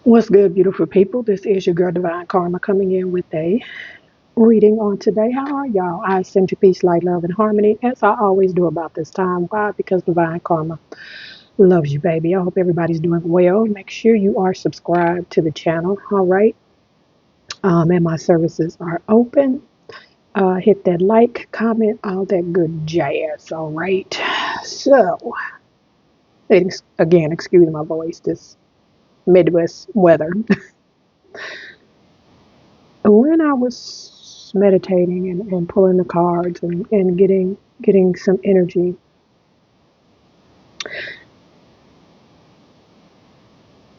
What's good, beautiful people? This is your girl Divine Karma coming in with a reading on today. How are y'all? I send you peace, light, love, and harmony, as I always do about this time. Why? Because Divine Karma loves you, baby. I hope everybody's doing well. Make sure you are subscribed to the channel, all right? And my services are open. Hit that like, comment, all that good jazz, all right? So, again, excuse my voice, this Midwest weather. When I was meditating and pulling the cards and getting some energy,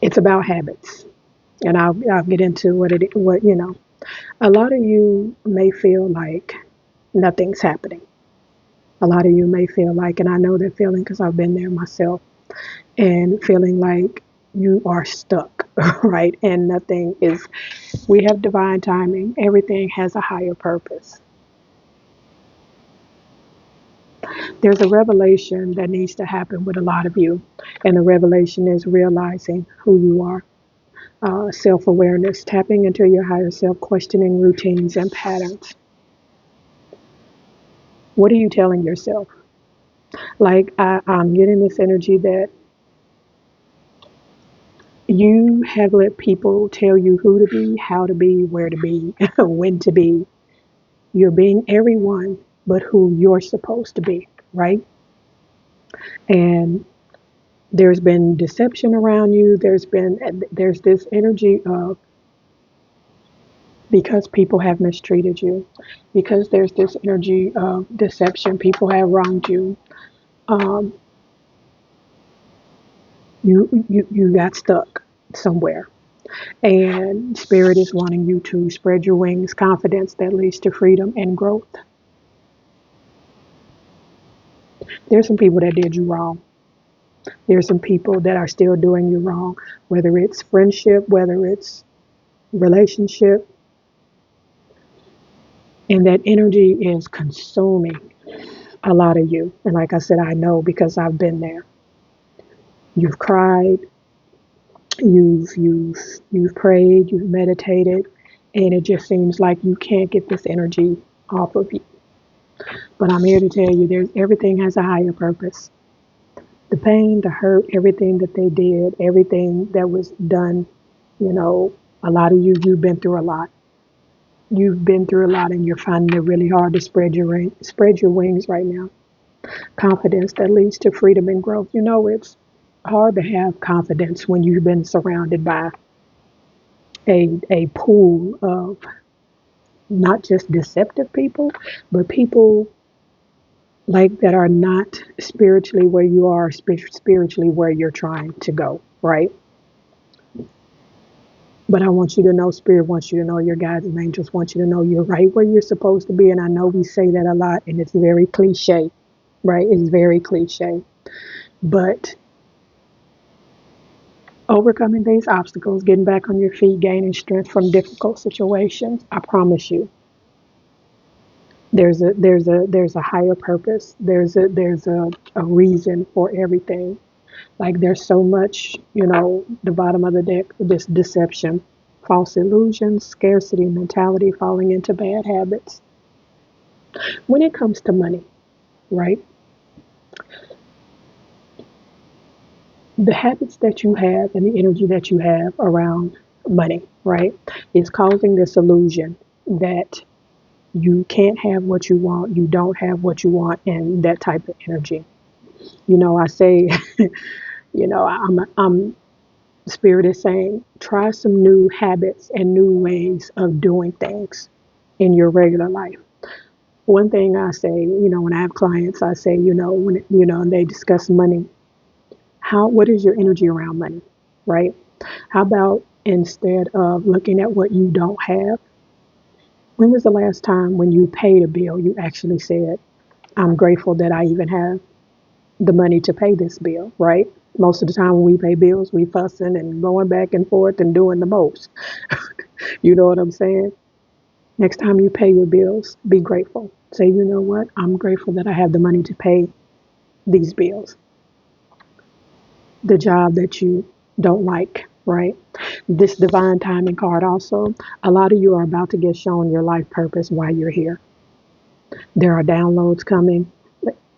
it's about habits. And I'll get into what a lot of you may feel like nothing's happening. A lot of you may feel like, and I know that feeling because I've been there myself, and feeling like you are stuck, right? And nothing is, we have divine timing. Everything has a higher purpose. There's a revelation that needs to happen with a lot of you, and the revelation is realizing who you are. Self-awareness, tapping into your higher self, questioning routines and patterns. What are you telling yourself? Like, I'm getting this energy that you have let people tell you who to be, how to be, where to be, when to be. You're being everyone but who you're supposed to be, right? And there's been deception around you. There's this energy of, because people have mistreated you, because there's this energy of deception, people have wronged you. Um, you got stuck somewhere, and spirit is wanting you to spread your wings. Confidence that leads to freedom and growth. There's some people that did you wrong. There's some people that are still doing you wrong, whether it's friendship, whether it's relationship, and that energy is consuming a lot of you. And like I said, I know because I've been there. You've cried, you've prayed, you've meditated, and it just seems like you can't get this energy off of you. But I'm here to tell you, everything has a higher purpose. The pain, the hurt, everything that they did, everything that was done, a lot of you've been through a lot. You've been through a lot, and you're finding it really hard to spread your wings right now. Confidence that leads to freedom and growth. It's hard to have confidence when you've been surrounded by a pool of not just deceptive people, but people like that are not spiritually where you are, spiritually where you're trying to go, right? But I want you to know, Spirit wants you to know, your guides and angels want you to know you're right where you're supposed to be. And I know we say that a lot, and it's very cliche, right? It's very cliche. But overcoming these obstacles, getting back on your feet, gaining strength from difficult situations, I promise you, there's a higher purpose. There's a reason for everything. Like, there's so much, the bottom of the deck, this deception, false illusions, scarcity mentality, falling into bad habits. When it comes to money, right? The habits that you have and the energy that you have around money, right, is causing this illusion that you can't have what you want, you don't have what you want, and that type of energy. I say, I'm Spirit is saying, try some new habits and new ways of doing things in your regular life. One thing I say, when I have clients, I say, when and they discuss money, what is your energy around money, right? How about, instead of looking at what you don't have, when was the last time when you paid a bill, you actually said, I'm grateful that I even have the money to pay this bill, right? Most of the time when we pay bills, we fussing and going back and forth and doing the most. You know what I'm saying? Next time you pay your bills, be grateful. Say, you know what? I'm grateful that I have the money to pay these bills. The job that you don't like, right? This divine timing card also, a lot of you are about to get shown your life purpose while you're here. There are downloads coming.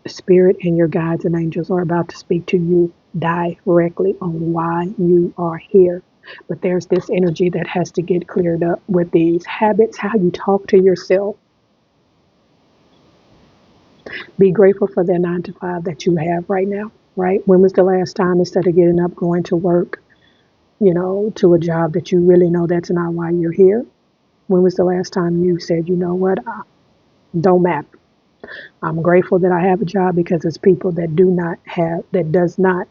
Spirit and your guides and angels are about to speak to you directly on why you are here. But there's this energy that has to get cleared up with these habits, how you talk to yourself. Be grateful for the 9 to 5 that you have right now, right? When was the last time, instead of getting up, going to work, to a job that you really know that's not why you're here? When was the last time you said, you know what, don't matter. I'm grateful that I have a job, because it's people that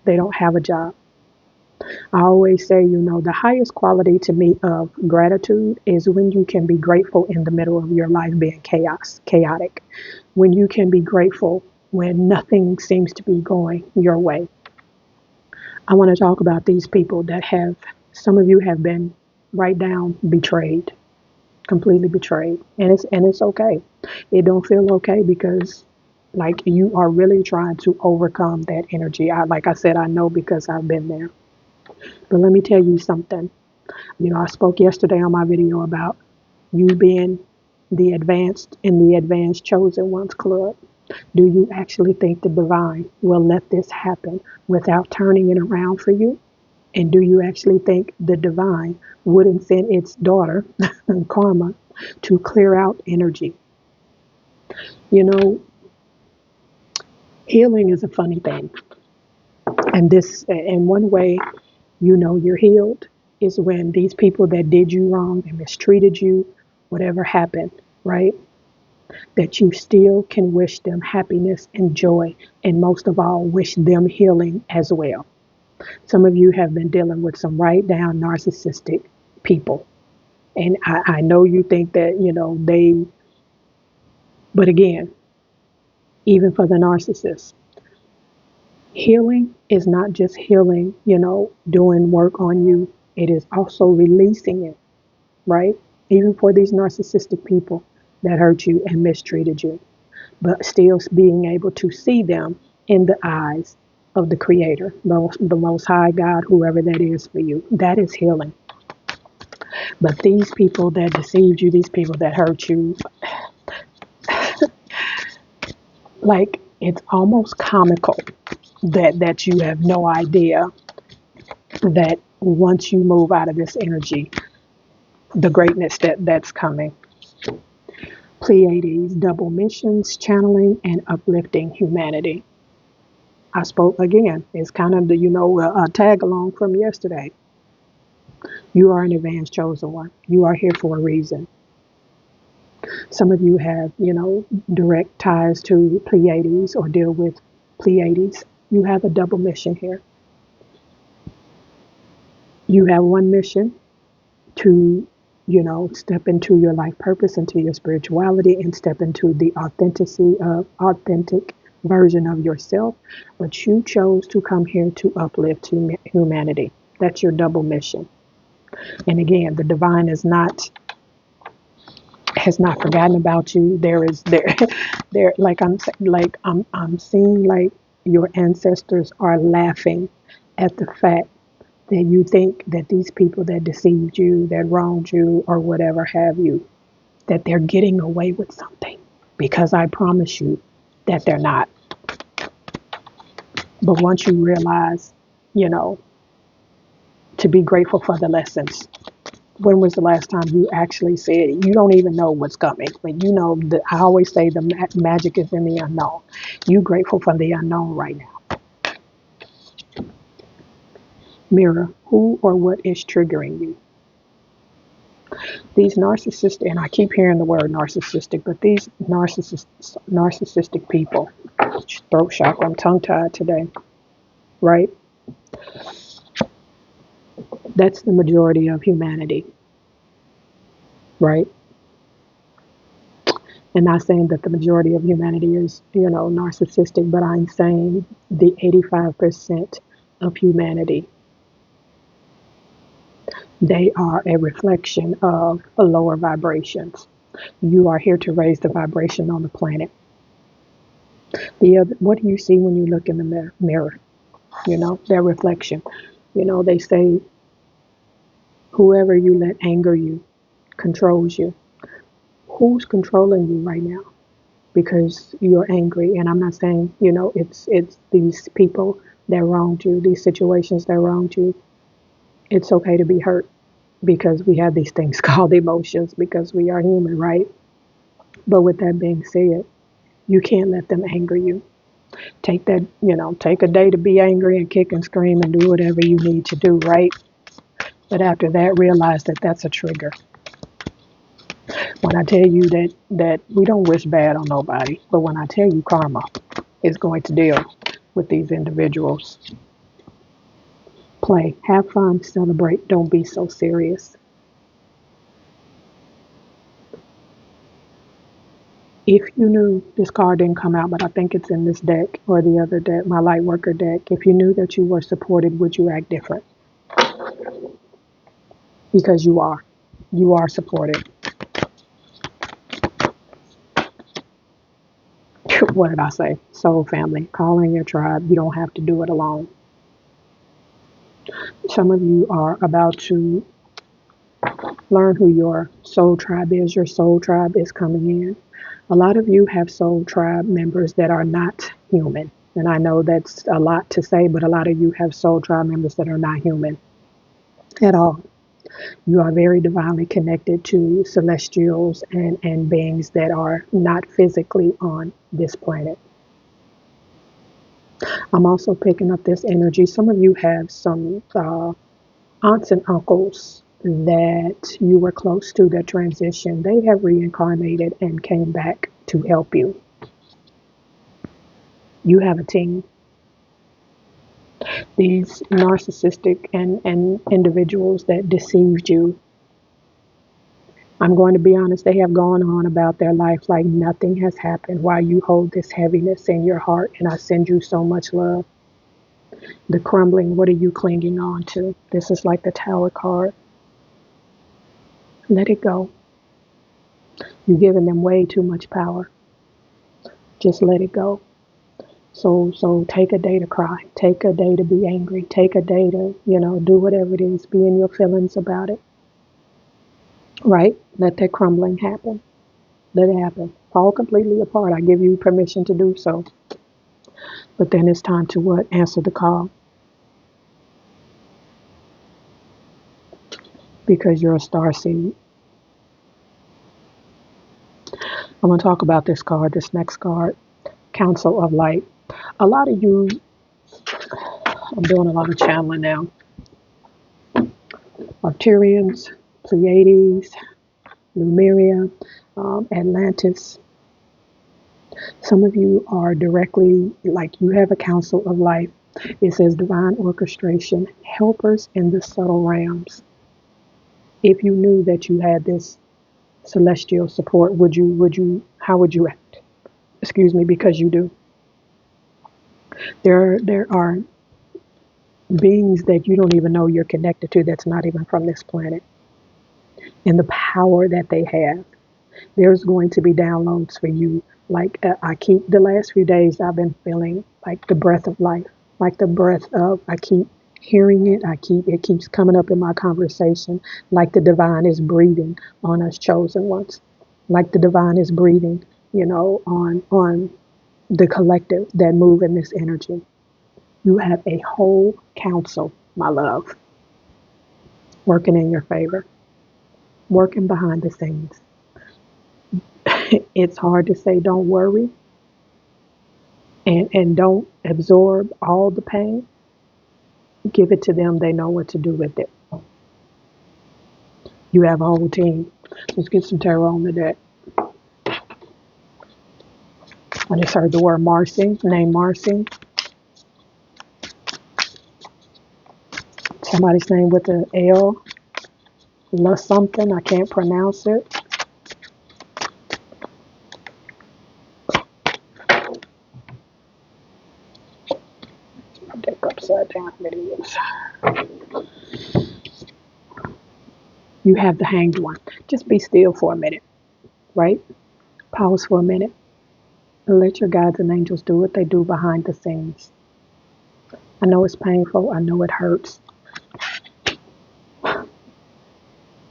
they don't have a job. I always say, the highest quality to me of gratitude is when you can be grateful in the middle of your life being chaotic. When you can be grateful when nothing seems to be going your way. I want to talk about these people some of you have been right down betrayed, completely betrayed. And it's okay. It don't feel okay, because like you are really trying to overcome that energy. Like I said, I know, because I've been there. But let me tell you something. I spoke yesterday on my video about you being in the advanced chosen ones club. Do you actually think the divine will let this happen without turning it around for you? And do you actually think the divine wouldn't send its daughter, karma, to clear out energy? Healing is a funny thing. And one way you're healed is when these people that did you wrong and mistreated you, whatever happened, right? That you still can wish them happiness and joy, and most of all, wish them healing as well. Some of you have been dealing with some right down narcissistic people. And I know you think that, but again, even for the narcissist, healing is not just healing, doing work on you. It is also releasing it, right? Even for these narcissistic people that hurt you and mistreated you, but still being able to see them in the eyes of the Creator, the Most High God, whoever that is for you. That is healing. But these people that deceived you, these people that hurt you, like, it's almost comical that you have no idea that once you move out of this energy, the greatness that's coming. Pleiades, double missions, channeling, and uplifting humanity. I spoke again. It's kind of a tag along from yesterday. You are an advanced chosen one. You are here for a reason. Some of you have, direct ties to Pleiades or deal with Pleiades. You have a double mission here. You have one mission to, step into your life purpose, into your spirituality, and step into the authentic version of yourself. But you chose to come here to uplift humanity. That's your double mission. And again, the divine has not forgotten about you. There like I'm seeing, like, your ancestors are laughing at the fact that you think that these people that deceived you, that wronged you, or whatever have you, that they're getting away with something, because I promise you that they're not. But once you realize, to be grateful for the lessons. When was the last time you actually said it? You don't even know what's coming. But I always say the magic is in the unknown. You grateful for the unknown right now. Mirror, who or what is triggering you? These narcissistic, and I keep hearing the word narcissistic, but these narcissistic people, throat chakra, I'm tongue tied today, right? That's the majority of humanity, right? And not saying that the majority of humanity is, narcissistic, but I'm saying the 85% of humanity, they are a reflection of lower vibrations. You are here to raise the vibration on the planet. What do you see when you look in the mirror? Their reflection. They say Whoever you let anger you controls you. Who's controlling you right now? Because you're angry. And I'm not saying, it's these people that wronged you, these situations that wronged you. It's okay to be hurt because we have these things called emotions because we are human, right? But with that being said, you can't let them anger you. Take that, take a day to be angry and kick and scream and do whatever you need to do, right? But after that, realize that that's a trigger. When I tell you that we don't wish bad on nobody, but when I tell you karma is going to deal with these individuals, play, have fun, celebrate, don't be so serious. If you knew, this card didn't come out, but I think it's in this deck or the other deck, my light worker deck. If you knew that you were supported, would you act different? Because you are. You are supported. What did I say? Soul family. Call in your tribe. You don't have to do it alone. Some of you are about to learn who your soul tribe is. Your soul tribe is coming in. A lot of you have soul tribe members that are not human. And I know that's a lot to say, but a lot of you have soul tribe members that are not human at all. You are very divinely connected to celestials and beings that are not physically on this planet. I'm also picking up this energy. Some of you have some aunts and uncles that you were close to that transitioned. They have reincarnated and came back to help you. You have a team. These narcissistic and individuals that deceived you, I'm going to be honest, they have gone on about their life like nothing has happened while you hold this heaviness in your heart, and I send you so much love. The crumbling, what are you clinging on to? This is like the Tower card. Let it go. You've given them way too much power. Just let it go. So take a day to cry. Take a day to be angry. Take a day to, do whatever it is. Be in your feelings about it. Right? Let that crumbling happen. Let it happen. Fall completely apart. I give you permission to do so. But then it's time to what? Answer the call. Because you're a star seed. I'm going to talk about this card, this next card, Council of Light. A lot of you, I'm doing a lot of channeling now. Arcturians, Pleiades, Lemuria, Atlantis. Some of you are directly, like you have a council of life. It says divine orchestration, helpers in the subtle realms. If you knew that you had this celestial support, how would you act? Excuse me, because you do. There are beings that you don't even know you're connected to that's not even from this planet. And the power that they have. There's going to be downloads for you. Like the last few days I've been feeling like the breath of life. Like the breath of, I keep hearing it. It keeps coming up in my conversation. Like the divine is breathing on us chosen ones. Like the divine is breathing, on the collective that move in this energy. You have a whole council, my love, working in your favor, working behind the scenes. It's hard to say don't worry and don't absorb all the pain. Give it to them. They know what to do with it. You have a whole team. Let's get some tarot on the deck. I just heard the word Marcy, name Marcy. Somebody's name with an L. La something. I can't pronounce it. Deck upside down. There it is. You have the Hanged One. Just be still for a minute, right? Pause for a minute. And let your guides and angels do what they do behind the scenes. I know it's painful. I know it hurts.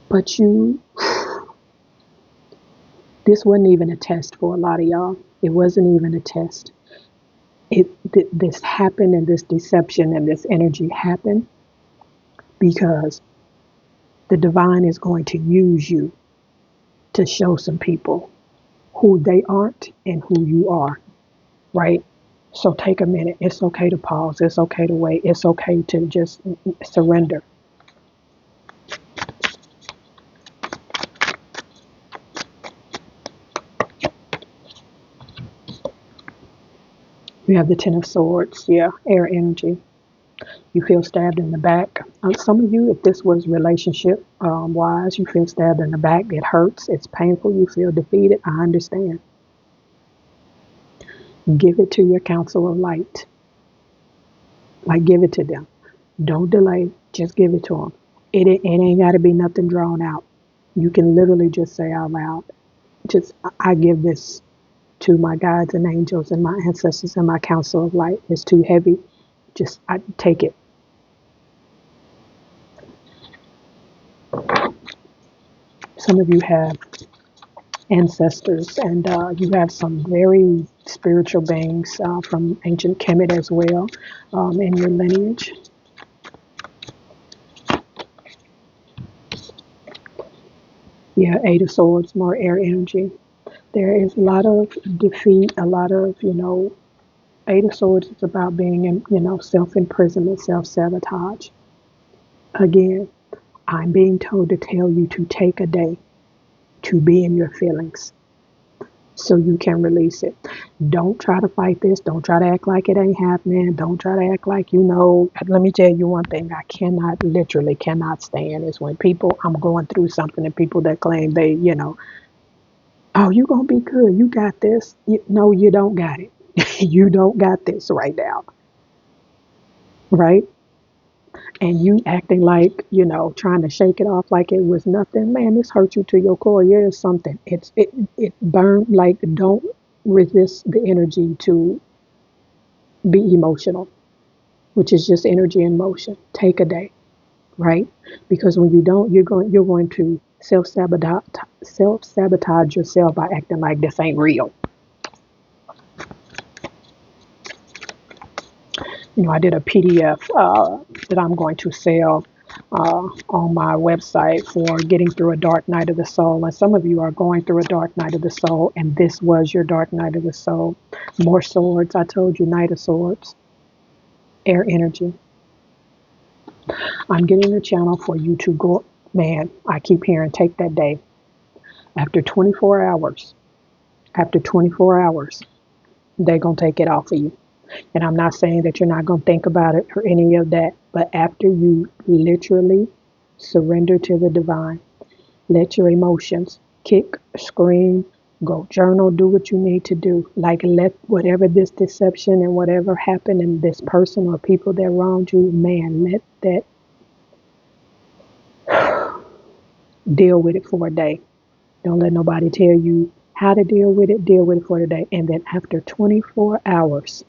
But this wasn't even a test for a lot of y'all. It wasn't even a test. This happened, and this deception and this energy happened because the divine is going to use you to show some people who they aren't and who you are, right? So take a minute. It's okay to pause. It's okay to wait. It's okay to just surrender. You have the Ten of Swords. Yeah, air energy. You feel stabbed in the back. Some of you, if this was relationship wise, you feel stabbed in the back. It hurts. It's painful. You feel defeated. I understand. Give it to your council of light. Like, give it to them. Don't delay. Just give it to them. It ain't got to be nothing drawn out. You can literally just say out loud, just, I give this to my guides and angels and my ancestors and my council of light. It's too heavy. Just, I take it. Some of you have ancestors, and you have some very spiritual beings from ancient Kemet as well in your lineage. Yeah, Eight of Swords, more air energy. There is a lot of defeat, a lot of, Eight of Swords is about being in, self-imprisonment, self-sabotage. Again, I'm being told to tell you to take a day to be in your feelings so you can release it. Don't try to fight this. Don't try to act like it ain't happening. Don't try to act like Let me tell you one thing I literally cannot stand is when I'm going through something and people that claim they, oh, you going to be good. You got this. No, you don't got it. You don't got this right now. Right? And you acting like, trying to shake it off like it was nothing. Man, this hurt you to your core. Yeah, it's something. It burned. Like, don't resist the energy to be emotional, which is just energy in motion. Take a day, right? Because when you don't, you're going to self-sabotage yourself by acting like this ain't real. I did a PDF that I'm going to sell on my website for getting through a dark night of the soul. And some of you are going through a dark night of the soul, and this was your dark night of the soul. More swords. I told you, Knight of Swords. Air energy. I'm getting a channel for you to go. Man, I keep hearing take that day. After 24 hours, they're going to take it off of you. And I'm not saying that you're not going to think about it or any of that, but after you literally surrender to the divine, let your emotions kick, scream, go journal, do what you need to do. Like, let whatever this deception and whatever happened in this person or people that wronged you, man, let that deal with it for a day. Don't let nobody tell you how to deal with it. Deal with it for the day. And then after 24 hours,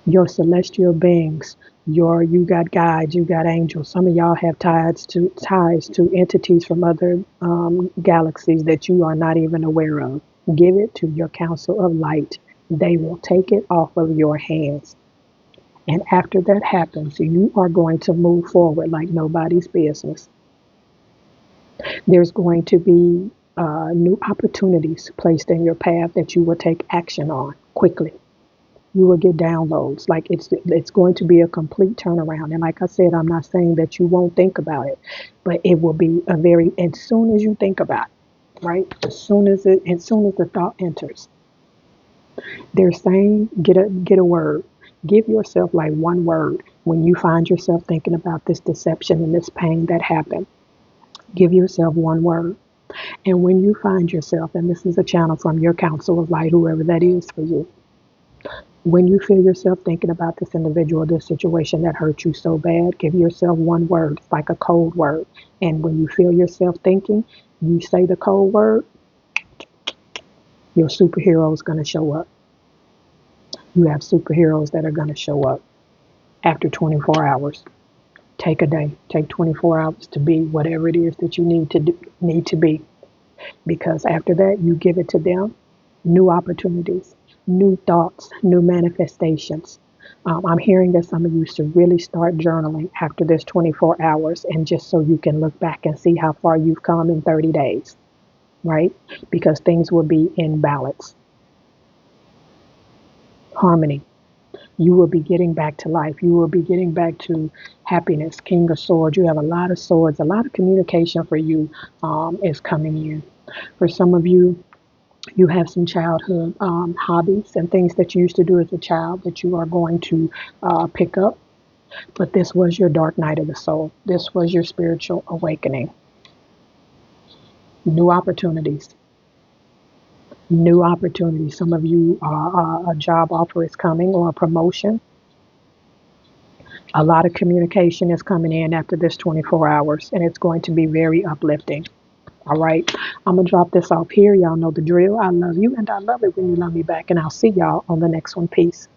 your celestial beings, you got guides, you got angels. Some of y'all have ties to entities from other galaxies that you are not even aware of. Give it to your council of light. They will take it off of your hands. And after that happens, you are going to move forward like nobody's business. There's going to be new opportunities placed in your path that you will take action on quickly. You will get downloads. Like, it's going to be a complete turnaround. And like I said, I'm not saying that you won't think about it, but it will be as soon as you think about it, right? As soon as the thought enters, they're saying get a word. Give yourself like one word when you find yourself thinking about this deception and this pain that happened. Give yourself one word. And when you find yourself, and this is a channel from your council of light, whoever that is for you, when you feel yourself thinking about this individual, this situation that hurt you so bad, give yourself one word. It's like a code word. And when you feel yourself thinking, you say the code word, your superhero is going to show up. You have superheroes that are going to show up after 24 hours. Take a day. Take 24 hours to be whatever it is that you need to be. Because after that, you give it to them. New opportunities, new thoughts, new manifestations. I'm hearing that some of you should really start journaling after this 24 hours, and just so you can look back and see how far you've come in 30 days, right? Because things will be in balance, harmony. You will be getting back to life. You will be getting back to happiness. King of Swords. You have a lot of swords. A lot of communication for you is coming in. For some of you, you have some childhood hobbies and things that you used to do as a child that you are going to pick up. But this was your dark night of the soul. This was your spiritual awakening. New opportunities. New opportunities. Some of you, a job offer is coming or a promotion. A lot of communication is coming in after this 24 hours, and it's going to be very uplifting. All right. I'm going to drop this off here. Y'all know the drill. I love you, and I love it when you love me back. And I'll see y'all on the next one. Peace.